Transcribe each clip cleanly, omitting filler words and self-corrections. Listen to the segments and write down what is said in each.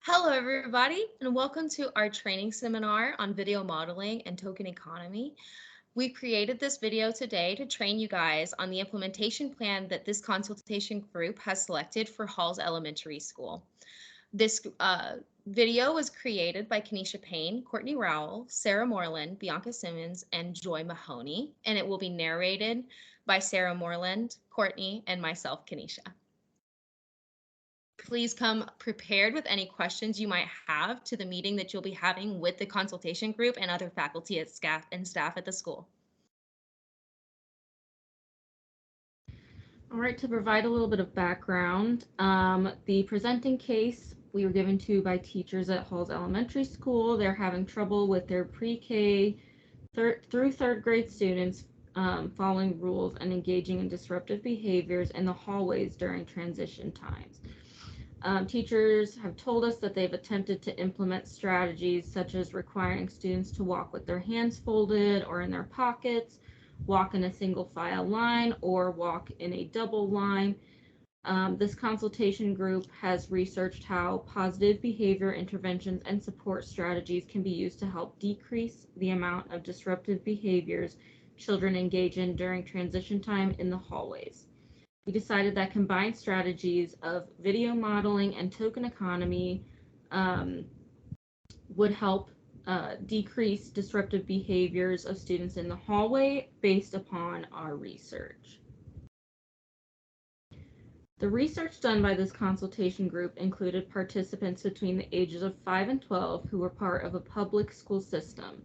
Hello, everybody, and welcome to our training seminar on video modeling and token economy. We created this video today to train you guys on the implementation plan that this consultation group has selected for Halls Elementary School. This video was created by Kenesha Payne, Courtney Rowell, Sarah Moreland, Bianca Simmons, and Joy Mahoney, and it will be narrated by Sarah Moreland, Courtney, and myself, Kenesha. Please come prepared with any questions you might have to the meeting that you'll be having with the consultation group and other faculty and staff at the school. All right, to provide a little bit of background, the presenting case we were given to by teachers at Halls Elementary School. They're having trouble with their pre-K through third grade students following rules and engaging in disruptive behaviors in the hallways during transition times. Teachers have told us that they've attempted to implement strategies such as requiring students to walk with their hands folded or in their pockets, walk in a single file line, or walk in a double line. This consultation group has researched how positive behavior interventions and support strategies can be used to help decrease the amount of disruptive behaviors children engage in during transition time in the hallways. We decided that combined strategies of video modeling and token economy would help decrease disruptive behaviors of students in the hallway based upon our research. The research done by this consultation group included participants between the ages of 5 and 12 who were part of a public school system.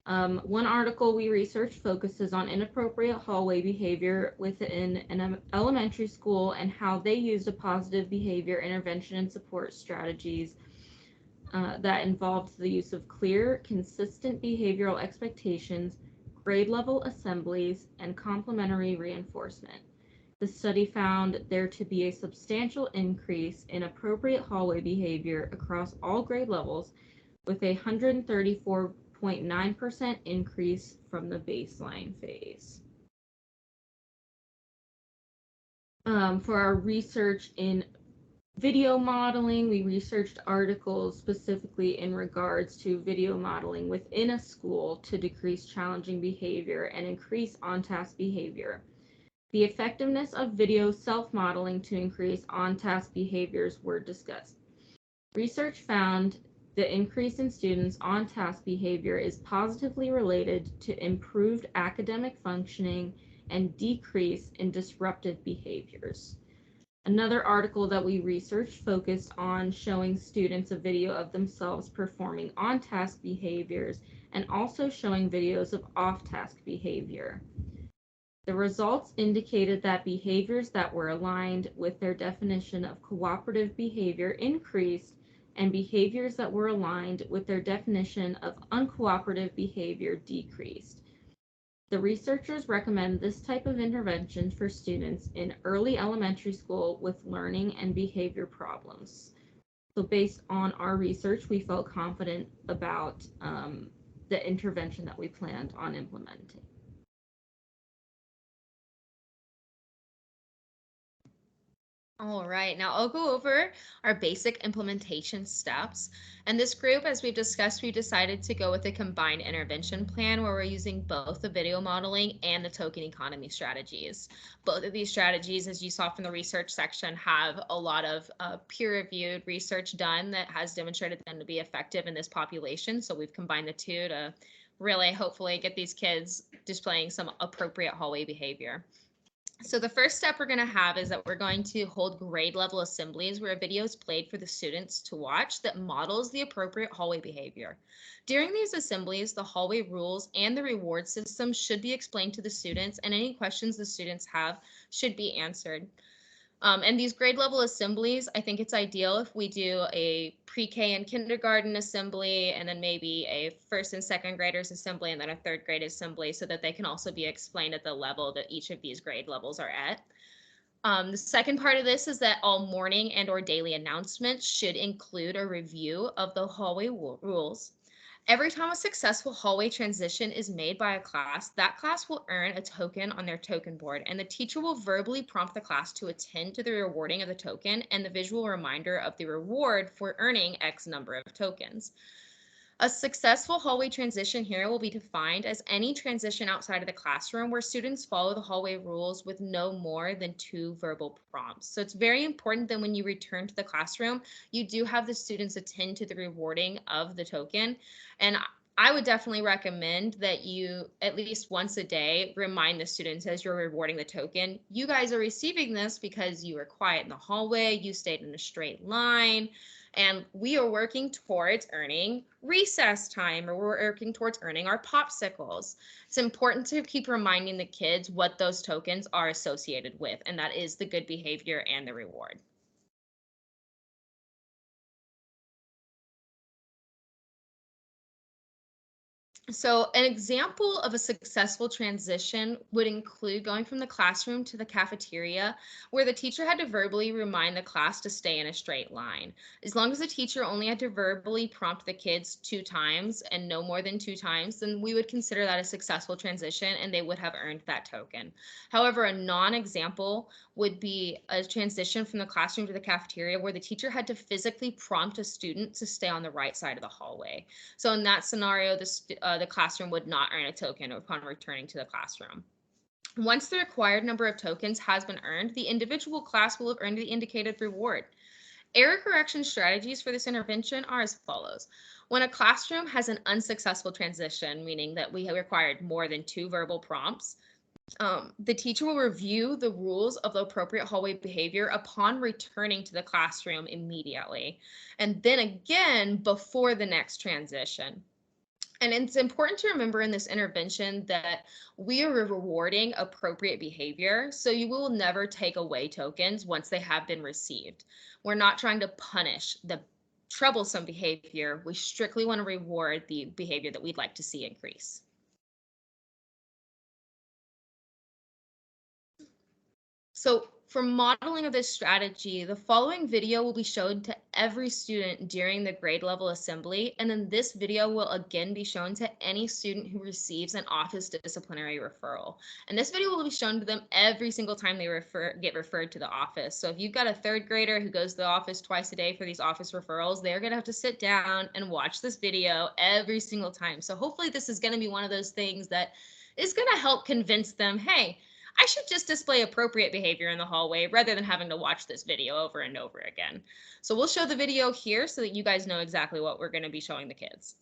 One article we researched focuses on inappropriate hallway behavior within an elementary school and how they used a positive behavior intervention and support strategies that involved the use of clear, consistent behavioral expectations, grade level assemblies, and complementary reinforcement. The study found there to be a substantial increase in appropriate hallway behavior across all grade levels, with a 134.9% increase from the baseline phase. For our research in video modeling, we researched articles specifically in regards to video modeling within a school to decrease challenging behavior and increase on-task behavior. The effectiveness of video self-modeling to increase on-task behaviors were discussed. Research found the increase in students' on-task behavior is positively related to improved academic functioning and decrease in disruptive behaviors. Another article that we researched focused on showing students a video of themselves performing on-task behaviors and also showing videos of off-task behavior. The results indicated that behaviors that were aligned with their definition of cooperative behavior increased, and behaviors that were aligned with their definition of uncooperative behavior decreased. The researchers recommend this type of intervention for students in early elementary school with learning and behavior problems. So based on our research, we felt confident about the intervention that we planned on implementing. All right, now I'll go over our basic implementation steps. And this group, as we've discussed, we decided to go with a combined intervention plan where we're using both the video modeling and the token economy strategies. Both of these strategies, as you saw from the research section, have a lot of peer-reviewed research done that has demonstrated them to be effective in this population. So we've combined the two to really hopefully get these kids displaying some appropriate hallway behavior. So the first step we're going to have is that we're going to hold grade level assemblies where a video is played for the students to watch that models the appropriate hallway behavior. During these assemblies, the hallway rules and the reward system should be explained to the students, and any questions the students have should be answered. And these grade level assemblies, I think it's ideal if we do a pre-K and kindergarten assembly, and then maybe a first and second graders assembly, and then a third grade assembly, so that they can also be explained at the level that each of these grade levels are at. The second part of this is that all morning and or daily announcements should include a review of the hallway rules. Every time a successful hallway transition is made by a class, that class will earn a token on their token board, and the teacher will verbally prompt the class to attend to the rewarding of the token and the visual reminder of the reward for earning X number of tokens. A successful hallway transition here will be defined as any transition outside of the classroom where students follow the hallway rules with no more than 2 verbal prompts. So it's very important that when you return to the classroom, you do have the students attend to the rewarding of the token. And I would definitely recommend that you, at least once a day, remind the students as you're rewarding the token, you guys are receiving this because you were quiet in the hallway, you stayed in a straight line, and we are working towards earning recess time, or we're working towards earning our popsicles. It's important to keep reminding the kids what those tokens are associated with, and that is the good behavior and the reward. So an example of a successful transition would include going from the classroom to the cafeteria, where the teacher had to verbally remind the class to stay in a straight line. As long as the teacher only had to verbally prompt the kids 2 times and no more than 2 times, then we would consider that a successful transition and they would have earned that token. However, a non-example would be a transition from the classroom to the cafeteria where the teacher had to physically prompt a student to stay on the right side of the hallway. So in that scenario, the classroom would not earn a token upon returning to the classroom. Once the required number of tokens has been earned, the individual class will have earned the indicated reward. Error correction strategies for this intervention are as follows. When a classroom has an unsuccessful transition, meaning that we have required more than 2 verbal prompts, the teacher will review the rules of the appropriate hallway behavior upon returning to the classroom immediately, and then again before the next transition. And it's important to remember in this intervention that we are rewarding appropriate behavior. So you will never take away tokens once they have been received. We're not trying to punish the troublesome behavior. We strictly want to reward the behavior that we'd like to see increase. So for modeling of this strategy, the following video will be shown to every student during the grade level assembly, and then this video will again be shown to any student who receives an office disciplinary referral. And this video will be shown to them every single time they get referred to the office. So if you've got a 3rd grader who goes to the office twice a day for these office referrals, they're gonna have to sit down and watch this video every single time. So hopefully this is gonna be one of those things that is gonna help convince them, hey, I should just display appropriate behavior in the hallway rather than having to watch this video over and over again. So we'll show the video here so that you guys know exactly what we're going to be showing the kids.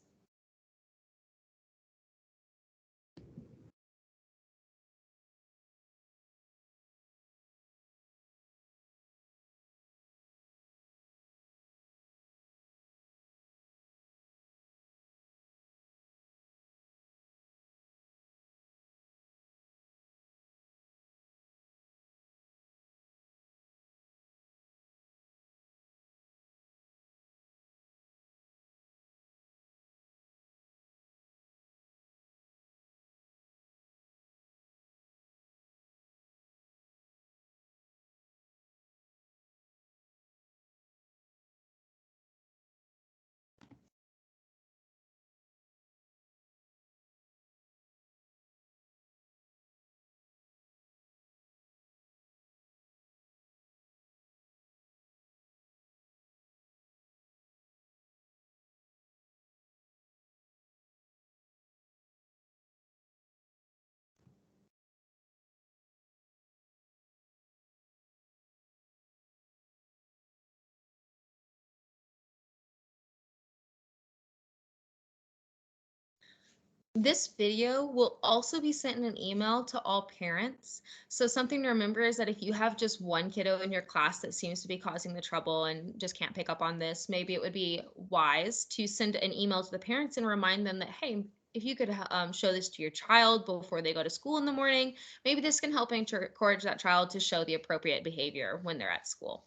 This video will also be sent in an email to all parents. So something to remember is that if you have just one kiddo in your class that seems to be causing the trouble and just can't pick up on this, maybe it would be wise to send an email to the parents and remind them that, hey, if you could show this to your child before they go to school in the morning, maybe this can help encourage that child to show the appropriate behavior when they're at school.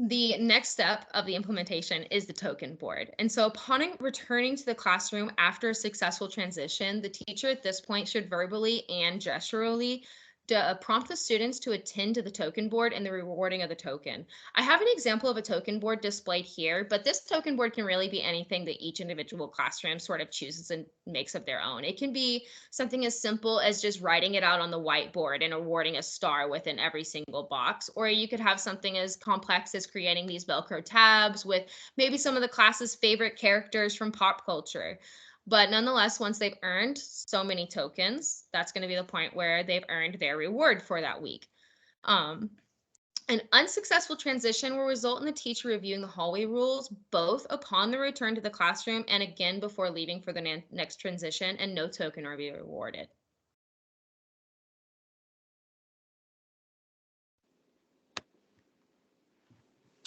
The next step of the implementation is the token board. And so upon returning to the classroom after a successful transition, the teacher at this point should verbally and gesturally prompt the students to attend to the token board and the rewarding of the token. I have an example of a token board displayed here, but this token board can really be anything that each individual classroom sort of chooses and makes of their own. It can be something as simple as just writing it out on the whiteboard and awarding a star within every single box, or you could have something as complex as creating these Velcro tabs with maybe some of the class's favorite characters from pop culture. But nonetheless, once they've earned so many tokens, that's going to be the point where they've earned their reward for that week. Um, an unsuccessful transition will result in the teacher reviewing the hallway rules both upon the return to the classroom and again before leaving for the next transition, and no token will be rewarded.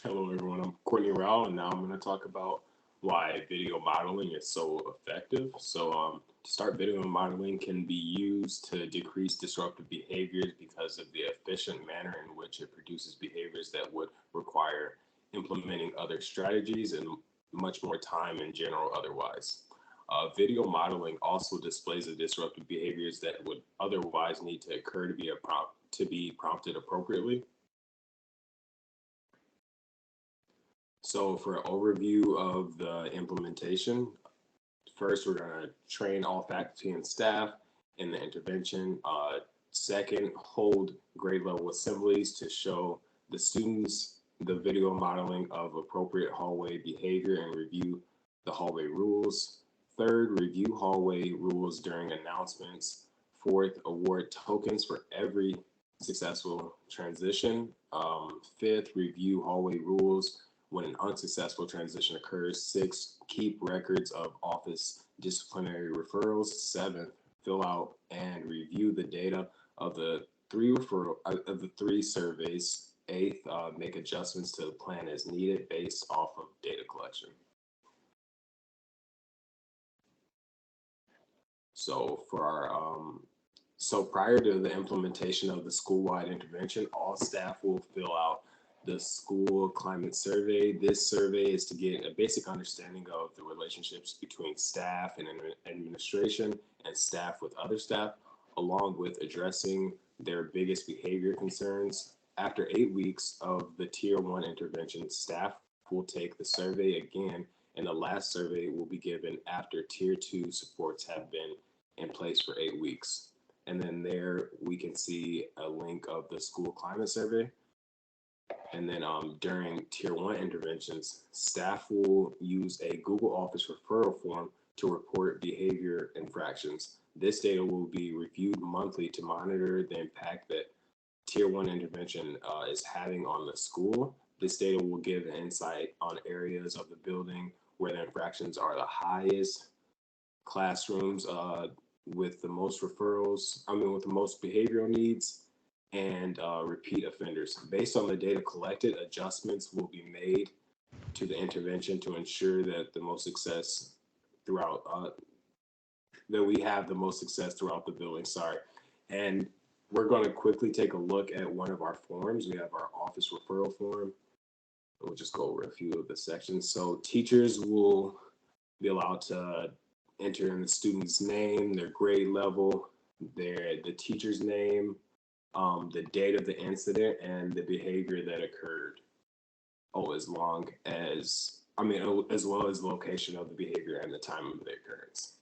Hello, everyone. I'm Courtney Rao, and now I'm going to talk about why video modeling is so effective. To start, video modeling can be used to decrease disruptive behaviors because of the efficient manner in which it produces behaviors that would require implementing other strategies and much more time in general otherwise. Video modeling also displays the disruptive behaviors that would otherwise need to occur to be prompted appropriately. So for an overview of the implementation, first we're going to train all faculty and staff in the intervention. Second, hold grade level assemblies to show the students the video modeling of appropriate hallway behavior and review the hallway rules. Third, review hallway rules during announcements. Fourth, award tokens for every successful transition. Fifth, review hallway rules when an unsuccessful transition occurs. Six, keep records of office disciplinary referrals. Seventh, fill out and review the data of the three surveys. Eighth, make adjustments to the plan as needed based off of data collection. So prior to the implementation of the school-wide intervention, all staff will fill out the school climate survey. This survey is to get a basic understanding of the relationships between staff and administration and staff with other staff, along with addressing their biggest behavior concerns. After 8 weeks of the Tier 1 intervention, staff will take the survey again, and the last survey will be given after Tier 2 supports have been in place for 8 weeks. And then there we can see a link of the school climate survey. And then during Tier 1 interventions, staff will use a Google Office referral form to report behavior infractions. This data will be reviewed monthly to monitor the impact that Tier 1 intervention is having on the school. This data will give insight on areas of the building where the infractions are the highest, classrooms with the most with the most behavioral needs, and repeat offenders. Based on the data collected, adjustments will be made to the intervention to ensure that the most success throughout that we have the most success throughout the building. And we're going to quickly take a look at one of our forms. We have our office referral form. We'll just go over a few of the sections. So teachers will be allowed to enter in the student's name, their grade level, the teacher's name, the date of the incident, and the behavior that occurred. As well as the location of the behavior and the time of the occurrence.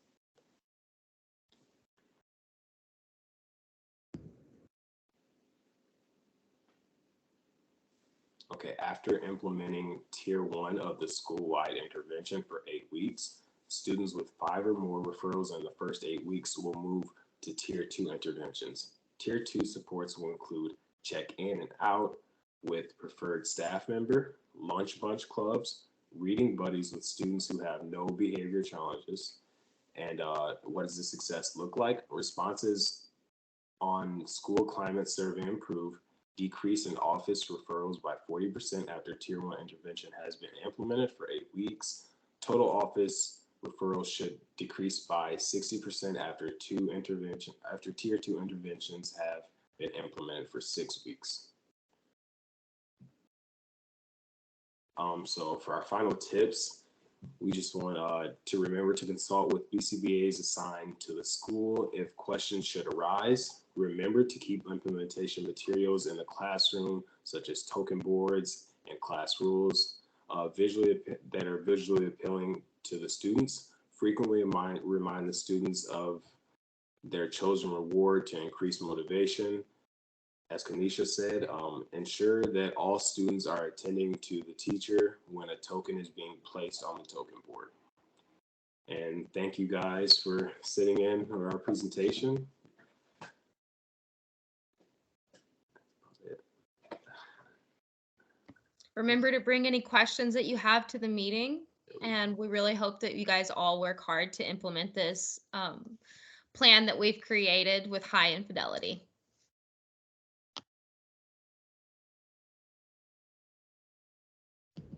Okay, after implementing Tier 1 of the school-wide intervention for 8 weeks, students with 5 or more referrals in the first 8 weeks will move to Tier 2 interventions. Tier 2 supports will include check in and out with preferred staff member, lunch bunch clubs, reading buddies with students who have no behavior challenges. And what does the success look like? Responses on school climate survey improve, decrease in office referrals by 40% after Tier 1 intervention has been implemented for 8 weeks. Total office referrals should decrease by 60% after Tier 2 interventions have been implemented for 6 weeks. So for our final tips, We just want to remember to consult with BCBAs assigned to the school if questions should arise. Remember to keep implementation materials in the classroom, such as token boards and class rules, that are visually appealing to the students. Frequently remind the students of their chosen reward to increase motivation. As Kanisha said, ensure that all students are attending to the teacher when a token is being placed on the token board. And thank you guys for sitting in for our presentation. Remember to bring any questions that you have to the meeting. And we really hope that you guys all work hard to implement this plan that we've created with high infidelity.